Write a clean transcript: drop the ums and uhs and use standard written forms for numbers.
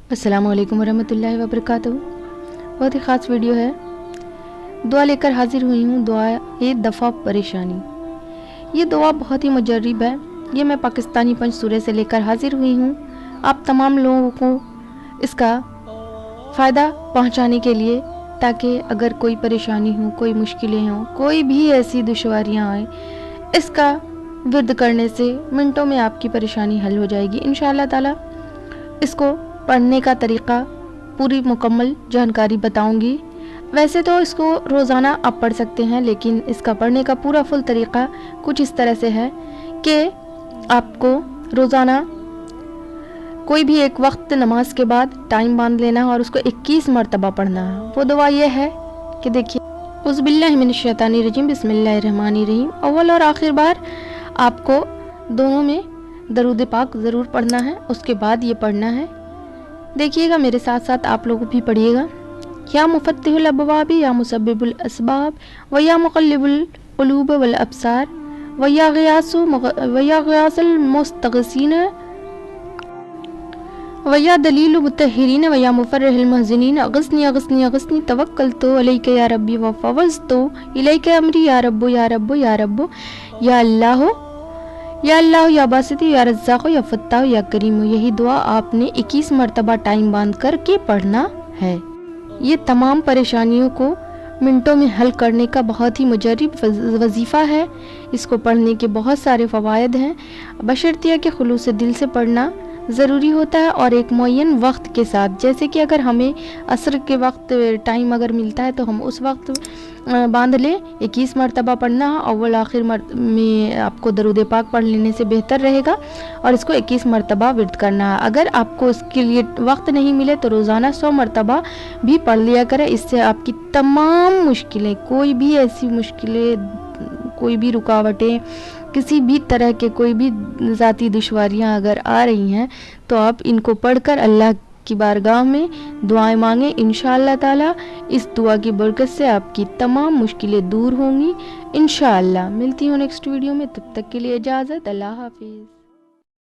अस्सलामु अलैकुम वरहमतुल्लाहि वबरकातुहू। बहुत ही ख़ास वीडियो है। दुआ लेकर हाजिर हुई हूँ। दुआ ए दफ़ा परेशानी। ये दुआ बहुत ही मुजर्रिब है। ये मैं पाकिस्तानी पंच सूरे से लेकर हाजिर हुई हूँ आप तमाम लोगों को इसका फ़ायदा पहुँचाने के लिए, ताकि अगर कोई परेशानी हो, कोई मुश्किलें हों, कोई भी ऐसी दुश्वारियाँ आए, इसका विर्द करने से मिनटों में आपकी परेशानी हल हो जाएगी इंशाअल्लाह ताला। इसको पढ़ने का तरीक़ा पूरी मुकम्मल जानकारी बताऊंगी। वैसे तो इसको रोज़ाना आप पढ़ सकते हैं, लेकिन इसका पढ़ने का पूरा फुल तरीक़ा कुछ इस तरह से है कि आपको रोज़ाना कोई भी एक वक्त नमाज के बाद टाइम बांध लेना है और उसको 21 मरतबा पढ़ना है। वो दुआ ये है कि देखिए, उज़्बिल्लाहि मिनश्शैतानिर्रजीम, बिस्मिल्लाहिर्रहमानिर्रहीम। अव्वल और आखिर बार आपको दोनों में दरूद पाक ज़रूर पढ़ना है। उसके बाद ये पढ़ना है, देखिएगा मेरे साथ साथ आप लोग भी पढ़िएगा। या मुफत्तिहुल अबवाबी या मुसब्बिबुल असबाब व या मुक़ल्लिबुल क़ुलूब वल अब्सार व या ग़ियासुल मुस्तग़ीसीन व या दलीलुल मुत्तहिरीन व या मुफ़र्रिहुल मुहज़िनीन अग़िस्नी अग़िस्नी अग़िस्नी तवक्कलतु अलैका या रब्बी व फ़वज़्तु इलैका अमरी या रब्बु या रब्बु या रब्बु या अल्लाह या बासिती या रज़्ज़ाक़ या फ़त्ताह या करीम। यही दुआ आपने 21 मरतबा टाइम बांध कर के पढ़ना है। ये तमाम परेशानियों को मिनटों में हल करने का बहुत ही मुजर्रिब वजीफ़ा है। इसको पढ़ने के बहुत सारे फ़वाइद हैं, बशर्तिया के खुलूस दिल से पढ़ना ज़रूरी होता है और एक मुअय्यन वक्त के साथ। जैसे कि अगर हमें असर के वक्त टाइम अगर मिलता है तो हम उस वक्त बांध लें, 21 मरतबा पढ़ना है। अव्वल आखिर में आपको दरूद पाक पढ़ लेने से बेहतर रहेगा और इसको 21 मरतबा विर्द करना है। अगर आपको इसके लिए वक्त नहीं मिले तो रोज़ाना 100 मरतबा भी पढ़ लिया करें। इससे आपकी तमाम मुश्किलें, कोई भी ऐसी मुश्किलें, कोई भी रुकावटें, किसी भी तरह के कोई भी ज़ाती दुश्वारियाँ अगर आ रही हैं तो आप इनको पढ़कर अल्लाह की बारगाह में दुआएं मांगें। इंशाअल्लाह ताला इस दुआ की बरकत से आपकी तमाम मुश्किलें दूर होंगी इंशाअल्लाह। मिलती हूँ नेक्स्ट वीडियो में, तब तक के लिए इजाज़त। अल्लाह हाफिज़।